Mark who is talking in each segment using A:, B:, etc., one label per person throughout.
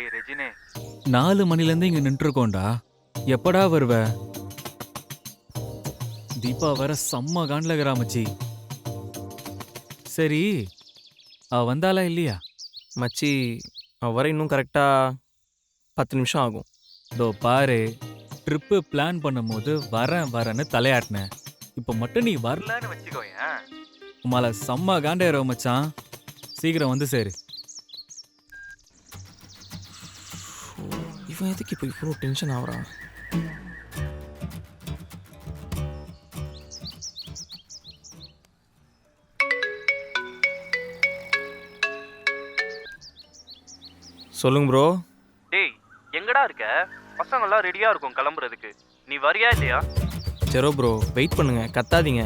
A: டேய் ரெஜினே,
B: 4 மணிலேருந்து இங்க நின்றுருக்கோண்டா. எப்படா வருவ? தீபா வேற செம்ம காண்ட்ல இருக்கிறா மச்சி. சரி, அவ வந்தாளா இல்லையா?
C: மச்சி அவ வர இன்னும் கரெக்டாக 10 நிமிஷம் ஆகும்.
B: இதோ பாரு, ட்ரிப்பு பிளான் பண்ணும்போது வரேன்னு தலையாட்டினேன். இப்போ மட்டும் நீ வரலன்னு
A: வச்சுக்கோயேன்.
B: உமால செம்ம காண்டாயிரவ மச்சான். சீக்கிரம் வந்து சேரு.
C: இவன் எதுக்கு இப்போ இவ்வளோ டென்ஷன் ஆகுறான்? சொல்லுங்க ப்ரோ.
A: டேய் எங்கடா இருக்க? பசங்கள்லாம் ரெடியா இருக்கும் கிளம்புறதுக்கு. நீ வரியா இல்லையா?
C: சரோ ப்ரோ, வெயிட் பண்ணுங்க, கத்தாதீங்க.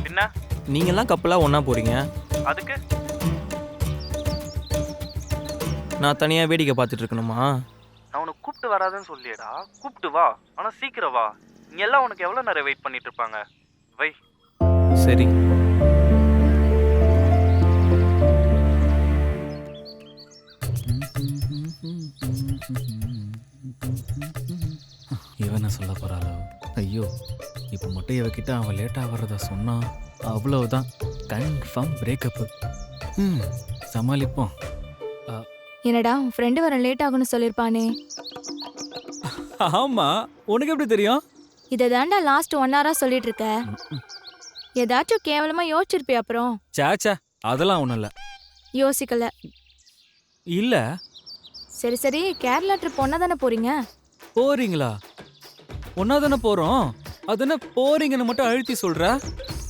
A: என்ன
C: நீங்கள்லாம் கப்பலாக ஒன்றா போகிறீங்க,
A: அதுக்கு?
C: நான் தனியாக வேடிக்கை பார்த்துட்டு இருக்கணுமா?
A: நான் உனக்கு கூப்பிட்டு வராதுன்னு சொல்லியடா. கூப்பிட்டு வா, ஆனா சீக்கிரம் வா. இங்க எல்லாம் உனக்கு எவ்வளவு நேரம் வெயிட் பண்ணிட்டு இருப்பாங்க. வை.
C: சரி.
B: இவன சொல்ல போறாளோ? ஐயோ, இப்போ மட்டும் இவகிட்ட அவன் லேட்டாக வர்றத சொன்னா அவ்வளவுதான், கன்ஃபார்ம் பிரேக்கப்பு. சமாளிப்போம்.
D: என்னடா உன் ஃப்ரெண்டு வர லேட் ஆகும்னு சொல்லியிருப்பானே.
B: ஆமா, உனக்கு எப்படி தெரியும்?
D: இதை தாண்டா லாஸ்ட் 1 ஹவரா சொல்லிட்டு இருக்க. ஏதாச்சும் கேவலமா யோசிச்சிருப்பே அப்புறம்.
B: சாச்சா, அதெல்லாம் ஒன்றும் இல்லை.
D: யோசிக்கல.
B: இல்லை.
D: சரி சரி, கேரளா ட்ரிப் ஒன்னா தானே போறீங்க?
B: போறீங்களா? ஒன்னா தானே போறோம். அது என்ன போறீங்கன்னு மட்டும் அழுத்தி சொல்ற?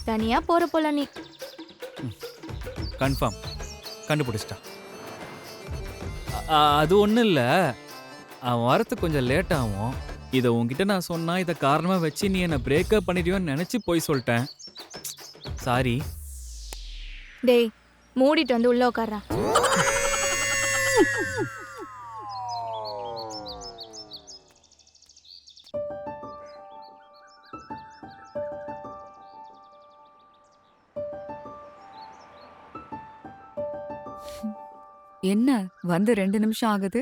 D: தனியா போற போல நீ.
B: கன்ஃபார்ம் கண்டுபிடிச்சிட்டா. அது ஒன்றும் இல்லை, அவன் வரத்துக்கு கொஞ்சம் லேட் ஆகும். இதை உன்கிட்ட நான் சொன்னா இதை காரணமாக வச்சு நீ என்னை பிரேக்கப் பண்ணிடுவோன்னு நினச்சி போய் சொல்லிட்டேன். சாரி.
D: டேய் மூடிட்டு வந்து உள்ள உட்கார்றா.
E: என்ன வந்து 2 நிமிஷம் ஆகுது,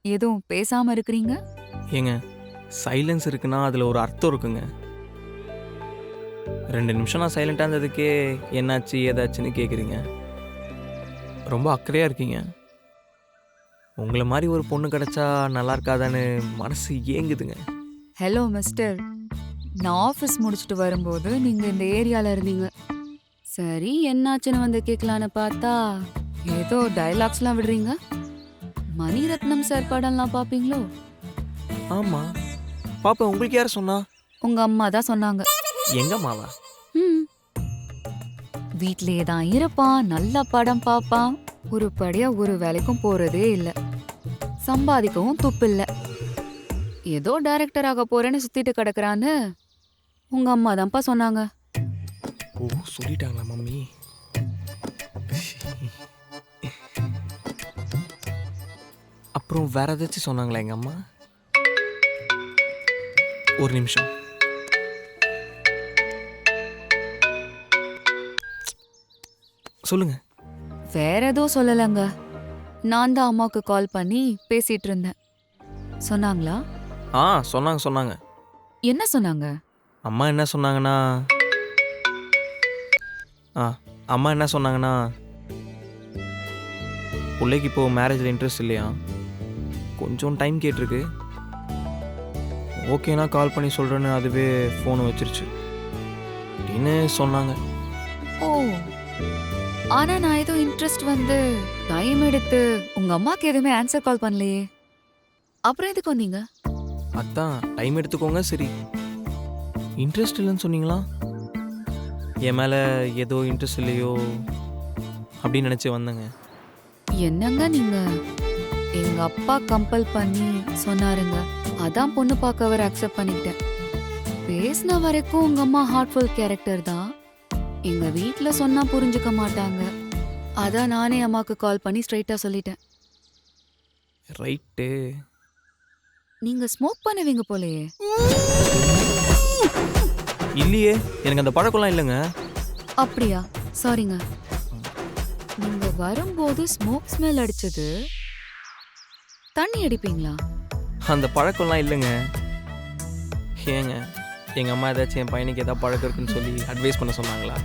E: எதுவும் பேசாம இருக்கிறீங்க?
C: ஏங்க, சைலன்ஸ் இருக்குன்னா அதில் ஒரு அர்த்தம் இருக்குங்க. 2 நிமிஷம் நான் சைலண்டாக இருந்ததுக்கே என்னாச்சு ஏதாச்சுன்னு கேட்குறீங்க. ரொம்ப அக்கறையாக இருக்கீங்க. உங்களை மாதிரி ஒரு பொண்ணு கிடைச்சா நல்லா இருக்காதான்னு மனசு ஏங்குதுங்க.
E: ஹலோ மிஸ்டர், நான் ஆஃபீஸ் முடிச்சுட்டு வரும்போது நீங்க இந்த ஏரியால இருந்தீங்க. சரி என்னாச்சுன்னு வந்து கேட்கலான்னு பார்த்தா ஏதோ டைலாக்ஸ்லாம் விடுறீங்க. மணிரத்னம் சார் படம்லாம் பார்ப்பீங்களோ?
C: ஆமாம் பாப்பா, உங்களுக்கு யார் சொன்னா?
E: உங்க அம்மா தான் சொன்னாங்க.
C: எங்க அம்மாவா?
E: வீட்லயே தான் இருப்பான், நல்ல படம் பார்ப்பான், உருப்படியா ஒரு வேலைக்கும் போறதே இல்லை, சம்பாதிக்கவும் துப்பு இல்லை, ஏதோ டைரக்டர் ஆக போறேன்னு சுத்திட்டு கிடக்குறான்னு உங்க அம்மா தான்ப்பா சொன்னாங்க.
C: ஓ, சொல்லிட்டாங்களா மம்மி? அப்புறம் வேற ஏதாச்சும் சொன்னாங்களா எங்க அம்மா? ஒரு நிமிஷம். சொல்லுங்க.
E: வேற எதுவும் சொல்லலங்க. நான் தான் அம்மாவுக்கு கால் பண்ணி பேசிட்டு இருந்தேன். சொன்னாங்களா?
C: சொன்னாங்க.
E: என்ன சொன்னாங்க?
C: அம்மா என்ன சொன்னாங்கன்னா பிள்ளைக்கு இப்போ மேரேஜில் இன்ட்ரெஸ்ட் இல்லையா, கொஞ்சம் டைம் கேட்டிருக்கு, ஓகேனா கால் பண்ணி சொல்கிறேன்னு அதுவே ஃபோனை வச்சிருச்சு அப்படின்னு சொன்னாங்க.
E: ஓ, ஆனா நான் ஏதோ இன்ட்ரெஸ்ட் வந்து டைம் எடுத்து உங்க அம்மாக்கு எதுவுமே ஆன்சர் கால் பண்ணலையே, அப்புறம் எதுக்கு வந்தீங்க?
C: அதான் டைம் எடுத்துக்கோங்க. சரி, இன்ட்ரெஸ்ட் இல்லைன்னு சொன்னீங்களா? என் மேலே ஏதோ இன்ட்ரெஸ்ட் இல்லையோ அப்படின்னு நினச்சி வந்தேங்க.
E: என்னங்க நீங்க? எங்க அப்பா கம்பல் பண்ணி சொன்னாருங்க, அதான் பொண்ணு பார்க்க அவர் அக்செப்ட் பண்ணிக்கிட்டேன். பேசின வரைக்கும் உங்க அம்மா ஹார்ட்ஃபுல் கேரக்டர் தான். எங்க வீட்ல சொன்னா புரிஞ்சுக்க மாட்டாங்க, அதான் நானே அம்மாக்கு கால் பண்ணி ஸ்ட்ரைட்டா சொல்லிட்டேன்.
C: ரைட்டு.
E: நீங்க ஸ்மோக் பண்ணுவீங்க போலயே?
C: இல்லையே, எனக்கு அந்த பழக்கம்லாம் இல்லைங்க.
E: அப்படியா? சாரிங்க. நீங்க வரும்போது ஸ்மோக் ஸ்மெல் அடிச்சது தண்ணி அடிப்பீங்களா?
C: அந்த பழக்கம்லாம் இல்லைங்க. ஏங்க எங்கள் அம்மா ஏதாச்சும் என் பையனுக்கு ஏதாவது பழக்கம் இருக்குன்னு சொல்லி அட்வைஸ் பண்ண சொன்னாங்களா?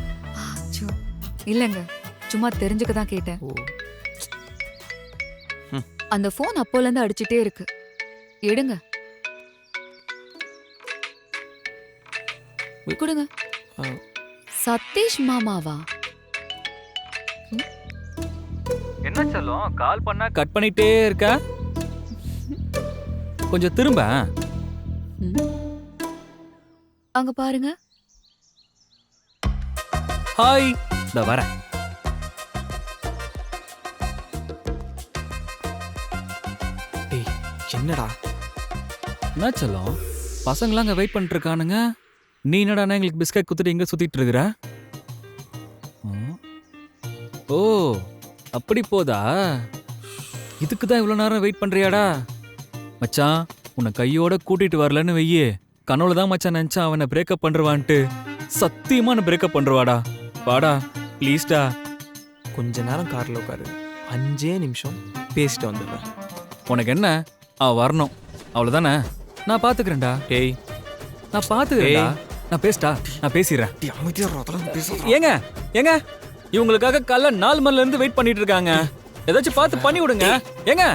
E: ஆச்சோ. இல்லைங்க, சும்மா தெரிஞ்சுக்க தான் கேட்டேன்.
C: ஓ,
E: அந்த ஃபோன் அப்போலேருந்து அடிச்சுட்டே இருக்கு. எடுங்க. கொடுங்க.
C: ஆ.
B: சதீஷ் மாமாவா? என்ன சொல்லும் கால் பண்ணா கட் பண்ணிட்டே இருக்க? கொஞ்சம் திரும்ப.
E: அங்க பாருங்க.
B: ஹாய், இந்த வரேன்.
C: டேய் என்னடா?
B: என்ன சொல்லும் பசங்களாம் அங்கே வெயிட் பண்ணிட்டு இருக்கானுங்க. நீ என்னடானா எங்களுக்கு பிஸ்கட் குத்துட்டு எங்க சுத்திட்டு இருக்கிற? ஓ, அப்படி போதா? இதுக்கு தான் இவ்வளோ நேரம் வெயிட் பண்றியாடா? மச்சான், உன்னை கையோட கூட்டிட்டு வரலன்னு வெய்யே, கனவுல தான் மச்சான் நினைச்சான் அவனை பிரேக்கப் பண்ணுவான்ட்டு. சத்தியமா நான் பிரேக்கப் பண்ணுவாடா. வாடா ப்ளீஸ்டா.
C: கொஞ்ச நேரம் காரில் உட்காரு, 5 நிமிஷம் பேசிட்டு வந்துடுறேன்.
B: உனக்கு என்ன, வரணும் அவ்வளோதானே. நான் பார்த்துக்கிறேன்டா.
C: டேய்
B: நான் பார்த்துக்கிறேன்டா. நான் பேசிட்டா, நான் பேசிடுறேன். ஏங்க ஏங்க, இவங்களுக்காக காலைல 4 மணில இருந்து வெயிட் பண்ணிட்டு இருக்காங்க. ஏதாச்சும் பார்த்து பண்ணி விடுங்க. ஏங்க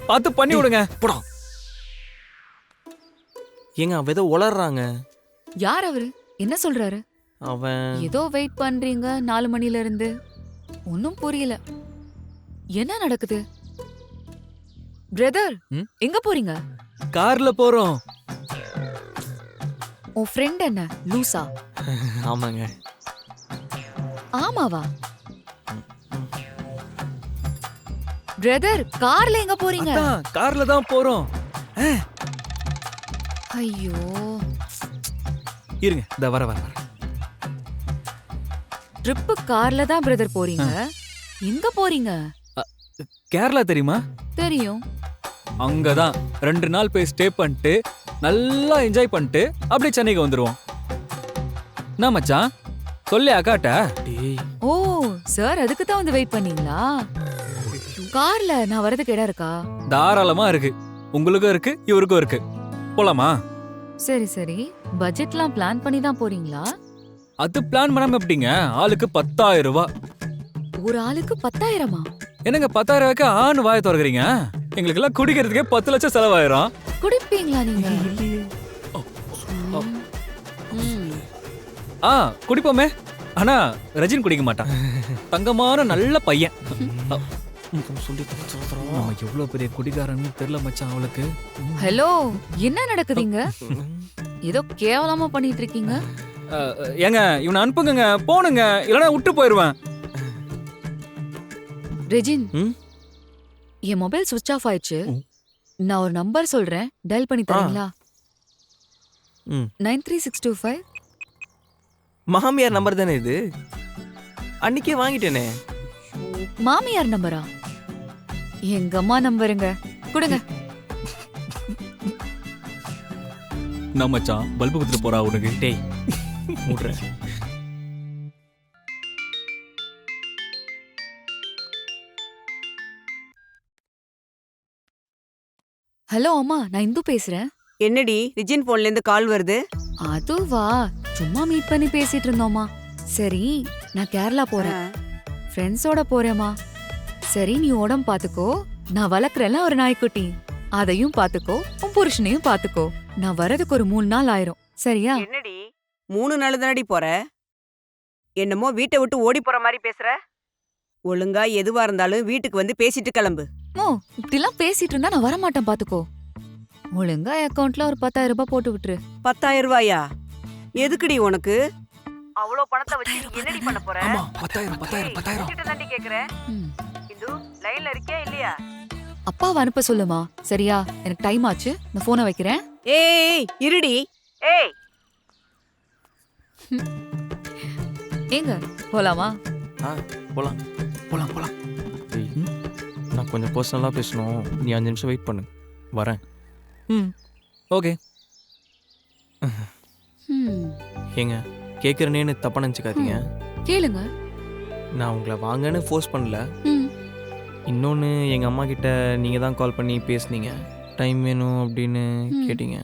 B: பார்த்து பண்ணி விடுங்க.
C: ஏங்க அவன் ஏதோ உளறாங்க.
E: யார் அவரு? என்ன சொல்றாரு?
C: அவன்
E: ஏதோ வெயிட் பண்றீங்க 4 மணில இருந்து. ஒன்னும் புரியல. என்ன நடக்குது? பிரதர், எங்க போறீங்க?
B: கார்ல போறோம்.
E: உன் ஃப்ரெண்ட் என்ன லூசா?
C: ஆமாங்க.
E: ஆமாவா? பிரதர், கார்ல எங்க போறீங்க?
B: கார்ல தான் போறோம்.
E: ஐயோ,
B: இருங்க, இந்த வர வர.
E: ட்ரிப்பு கார்ல தான் பிரதர் போறீங்க. எங்க போறீங்க?
B: கேரளா தெரியுமா?
E: தெரியும்.
B: அங்கதான் 2 நாள் போய் ஸ்டே பண்ணிட்டு நல்லா என்ஜாய் பண்ணிட்டு அப்படியே சென்னைக்கு வந்துருவோம். என்ன மச்சான் சொல்லி அக்காட்ட?
C: டேய்
E: ஓ சார், அதுக்கு தான் வந்து வெயிட் பண்ணீங்களா? கார்ல நான் வரதுக்கு இடம் இருக்கா?
B: தாராளமா இருக்கு. உங்களுக்கும் இருக்கு, இவருக்கும் இருக்கு. போலாமா?
E: சரி சரி. பட்ஜெட்லாம் பிளான் பண்ணி தான் போறீங்களா?
B: அது பிளான் பண்ணாம எப்படிங்க? ஆளுக்கு 10,000 ரூபாய்.
E: ஒரு ஆளுக்கு 10,000-ஆ?
B: என்னங்க 10,000 ரூபாய்க்கு ஆணு வாய திறக்கிறீங்க? எங்களுக்கு எல்லாம் குடிக்கிறதுக்கே 10 லட்சம் செலவாயிரும்.
E: குடிப்பீங்களா நீங்க?
B: குடிப்போமே. ஆனா ரஜினி குடிக்க மாட்டான். தங்கமான நல்ல பையன். நம்ம எவ்வளவு பெரிய குடிகாரன்னு தெரியல மச்சான் அவளுக்கு.
E: ஹலோ, என்ன நடக்குதுங்க? ஏதோ கேவலமா பண்ணிட்டு இருக்கீங்க.
B: ஏங்க இவனை அனுப்புங்க, போனுங்க, இல்லனா விட்டு போயிருவேன்.
E: ரெஜின், என் மொபைல் சுவிட்ச் ஆஃப் ஆயிடுச்சு. நான் ஒரு நம்பர் சொல்றேன், டயல் பண்ணி தரீங்களா? 93625.
C: மாமியார் நம்பர் தானே இது? அன்னைக்கே வாங்கிட்டேனே.
E: மாமியார் நம்பரா? எங்க அம்மா நம்பருங்க, கொடுங்க.
B: நான் மச்சான் பல்பு குத்துட்டு போறா உனக்கு.
C: டேய் மூடுற.
E: ஹலோ அம்மா, நான் இந்து பேசுறேன்.
F: என்னடி ரிஜின் போன்ல இருந்து கால் வருது?
E: அதுவா, சும்மா மீட் பண்ணி பேசிட்டு இருந்தோமா. சரி, நான் கேரளா போறேன், ஃப்ரெண்ட்ஸோட போறேம்மா. சரி, நீ உடம்பு பாத்துக்கோ. நான் வளர்க்குறேன்ல ஒரு நாய்க்குட்டி, அதையும் பாத்துக்கோ, உன் புருஷனையும் பாத்துக்கோ. நான் வரதுக்கு ஒரு 3 நாள் ஆயிரும், சரியா?
F: என்னடி 3 நாள் தானடி போற? என்னமோ வீட்டை விட்டு ஓடி போற மாதிரி பேசுற. ஒழுங்கா எதுவா இருந்தாலும் வீட்டுக்கு வந்து பேசிட்டு கிளம்பு.
E: ஓ, இப்படிலாம் பேசிட்டு இருந்தா நான் வரமாட்டேன், பாத்துக்கோ. ஒழுங்கா அக்கவுண்ட்ல ஒரு 10,000 ரூபாய் போட்டு விட்டுரு.
F: 10,000 ரூபாயா? எதுக்குடி உனக்கு அவ்வளோ பணத்தை வச்சு என்னடி பண்ண போற?
C: ஆமா 10,000.
F: கிட்ட தாண்டி கேக்குறேன். இந்து லைன்ல இருக்கியா இல்லையா?
E: அப்பாவை அனுப்ப சொல்லுமா, சரியா? எனக்கு டைம் ஆச்சு, நான் போனை வைக்கிறேன்.
F: ஏய் இருடி. ஏய்
E: ஏங்க போலாமா?
C: போலாம் போலாம் போலாம். நான் கொஞ்சம் பர்சனலாக பேசணும், நீ 5 நிமிஷம் வெயிட் பண்ணு, வரேன்.
B: ஓகே.
C: ஏங்க கேட்குறேனேன்னு தப்பா நினச்சிக்காதீங்க.
E: கேளுங்க.
C: நான் உங்களை வாங்கன்னு ஃபோர்ஸ் பண்ணல. இன்னொன்று எங்கள் அம்மா கிட்ட நீங்கள் தான் கால் பண்ணி பேசுனீங்க, டைம் வேணும் அப்படின்னு கேட்டீங்க.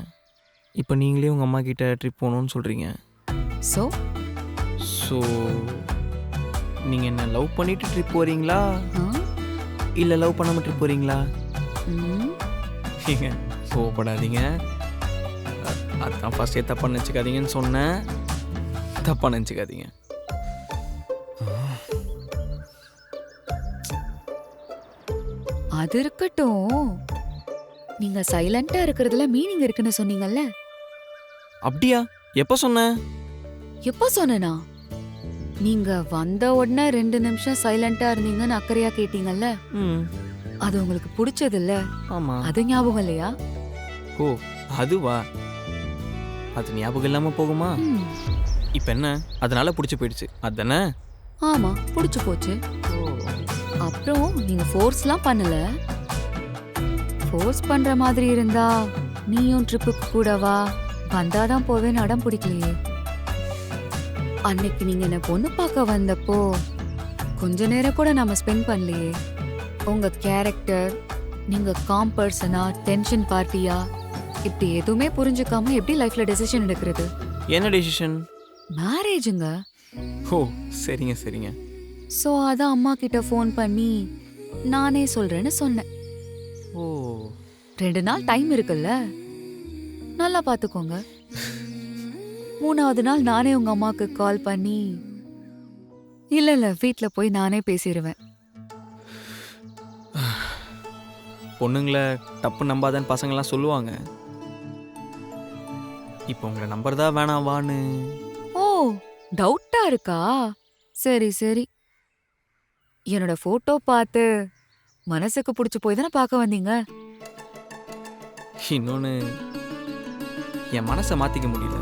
C: இப்போ நீங்களே உங்கள் அம்மா கிட்ட ட்ரிப் போகணுன்னு சொல்கிறீங்க.
E: சோ
C: ஸோ நீங்கள் என்ன லவ் பண்ணிவிட்டு ட்ரிப் போகிறீங்களா இல்லை லவ் பண்ணாமல் ட்ரிப் போகிறீங்களா? ஏங்க கோவப்படாதீங்க. அதான் ஃபஸ்ட்டே தப்பாக நினச்சிக்காதீங்கன்னு சொன்னேன். தப்பாக நினச்சிக்காதீங்க.
E: அது இருக்கட்டும். நீங்க சைலண்டா இருக்கிறதுல மீனிங் இருக்குன்னு சொன்னீங்கல்ல,
C: அப்படியா? எப்போ சொன்னேன்?
E: எப்ப சொன்னேனா? நீங்க வந்த உடனே 2 நிமிஷம் சைலண்டா இருந்தீங்கன்னு அக்கறையா கேட்டீங்கல்ல,
C: ம்
E: அது உங்களுக்கு பிடிச்சது இல்ல?
C: ஆமாம்.
E: அது ஞாபகம் இல்லையா?
C: ஓ அதுவா? அது ஞாபகம் இல்லாமல் போகுமா?
E: ம்,
C: இப்போ என்ன, அதனால பிடிச்சி போயிடுச்சு அதானே?
E: ஆமா பிடிச்சு போச்சு. அப்புறம் நீங்க ஃபோர்ஸ்லாம் பண்ணல. ஃபோர்ஸ் பண்ற மாதிரி இருந்தா நீயும் ட்ரிப்புக்கு கூடவா வந்தாதான் போவேன்னு அடம் பிடிக்கலையே. அன்னைக்கு நீங்க என்ன பொண்ணு பார்க்க வந்தப்போ கொஞ்ச நேரம் கூட நாம ஸ்பெண்ட் பண்ணலையே. உங்க கேரக்டர், நீங்க காம் பர்சனா டென்ஷன் பார்ட்டியா, இப்படி எதுவுமே புரிஞ்சுக்காம எப்படி லைஃப்ல டெசிஷன் எடுக்கிறது?
C: என்ன டெசிஷன்?
E: மேரேஜுங்க.
C: ஓ சரிங்க சரிங்க.
E: ஸோ அதான் அம்மா கிட்ட ஃபோன் பண்ணி நானே சொல்றேன்னு சொன்னேன்.
C: ஓ
E: 2 நாள் டைம் இருக்குல்ல, நல்லா பாத்துக்கோங்க. 3வது நாள் நானே உங்க அம்மாக்கு கால் பண்ணி, இல்ல வீட்ல போய் நானே பேசிடுவேன்.
C: பொண்ணுங்களை தப்பு நம்பாதன்னு பசங்கள்லாம் சொல்லுவாங்க. இப்போ உங்களை நம்பர் தான் வேணாம் வான்னு.
E: ஓ டவுட்டா இருக்கா? சரி சரி. என்னோட போட்டோ பார்த்து மனசுக்கு பிடிச்சு போய் தானே பார்க்க வந்தீங்க.
C: இன்னொன்று, என் மனசை மாற்றிக்க முடியல.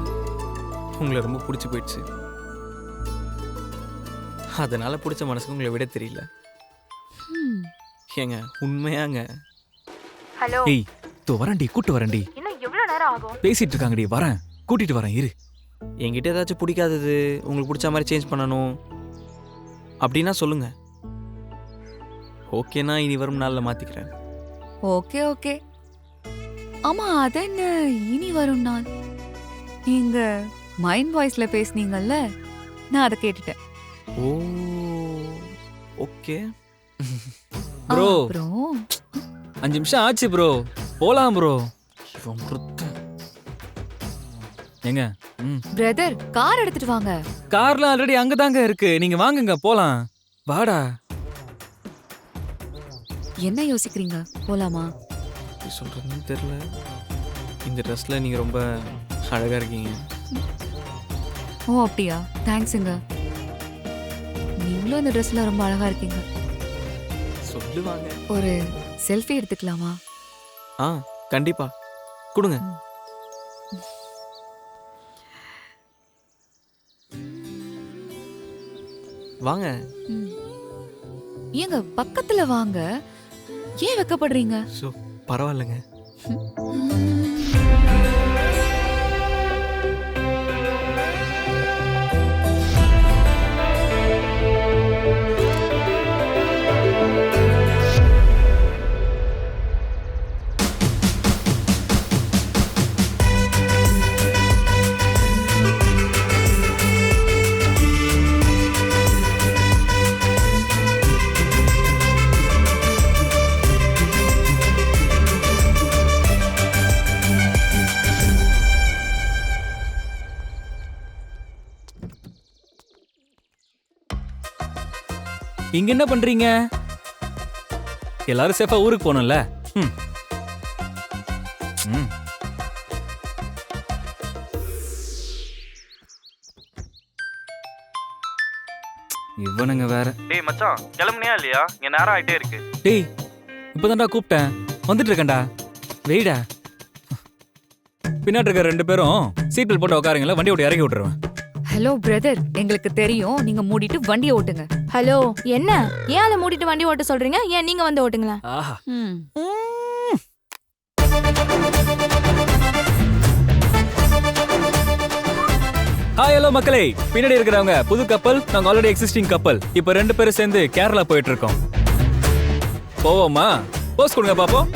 C: உங்களை ரொம்ப பிடிச்சி போயிடுச்சு. அதனால பிடிச்ச மனசுக்கு உங்களை விட தெரியல.
E: ம்,
C: ஏங்க உண்மையாங்க.
D: ஹலோ,
B: ஏய் தோ வரேன்டி, கூட்டு வரேன்டி.
D: இன்னும் எவ்வளவு நேரம் ஆகும்?
B: பேசிட்டு இருக்காங்கடி, வரேன், கூட்டிட்டு வரேன் இரு.
C: என்கிட்ட ஏதாச்சும் பிடிக்காதது, உங்களுக்கு பிடிச்ச மாதிரி சேஞ்ச் பண்ணணும் அப்படின்னா சொல்லுங்க. ஓகேனா இனி வரும் நாளில் மாற்றிக்கிறேன்.
E: Okay okay. ஆமா அது என்ன இனி வரும் நாள்? நீங்க மைண்ட் வாய்ஸ்ல பேசுனீங்கல்ல, நான் அதை கேட்டுட்டேன்.
C: ஓ ஓகே.
B: ப்ரோ
E: அப்புறம்
B: 5 நிமிஷம் ஆச்சு ப்ரோ, போலாம் ப்ரோ. ஏங்க
E: பிரதர் கார் எடுத்துட்டு வாங்க.
B: கார்லாம் ஆல்ரெடி அங்கதாங்க இருக்கு, நீங்க வாங்குங்க போலாம். வாடா.
E: என்ன யோசிக்கிறீங்க, போலாமா?
C: எப்படி சொல்கிறதுன்னு தெரில. இந்த ட்ரெஸ்ஸில் நீங்கள் ரொம்ப அழகாக இருக்கீங்க.
E: ஓ அப்படியா, தேங்க்ஸுங்க. நீங்களும் இந்த ட்ரெஸ்ல ரொம்ப அழகா இருக்கீங்க.
C: சொல்லுவாங்க.
E: ஒரு செல்ஃபி எடுத்துக்கலாமா?
C: ஆ கண்டிப்பாக கொடுங்க. வாங்க.
E: ம். ஏங்க பக்கத்துல வாங்க, ஏன் வெக்கப்படுறீங்க?
C: ஸோ பரவாயில்லைங்க.
B: இங்க என்ன பண்றீங்க? எல்லாரும் சேஃபா ஊருக்கு போகணும்ல. ம். ம். இவனுங்க வேற.
A: டேய் மச்சான், கிளம்புனியா இல்லையா? இங்க நேரம் ஆயிட்டே இருக்கு.
B: டேய் இப்பதான்டா கூப்பிட்டேன், வந்துட்டு இருக்கேன்டா, வெயிடா. பின்னாடி இருக்க 2 பேரும் சீட் பெல்ட் போட்டு உட்காருங்களா, வண்டி ஓட்டி இறக்கி விட்டுருவேன்.
E: ஹலோ பிரதர், எங்களுக்கு தெரியும், நீங்க மூடிட்டு வண்டியை ஓட்டுங்க.
D: ஹலோ, என்ன ஏன் அதை மூடிட்டு வண்டி ஓட்ட சொல்றீங்க? ஏன் நீங்க வந்து ஓட்டுங்களேன்.
B: ஆஹா.
E: ம்.
B: ஹாய் ஹலோ மக்களே, பின்னாடி இருக்கிறவங்க புது கப்பல், நாங்க ஆல்ரெடி எக்ஸிஸ்டிங் கப்பல். இப்போ 2 பேரும் சேர்ந்து கேரளா போயிட்டு இருக்கோம். போவோமா? போஸ் கொடுங்க பாப்போம்.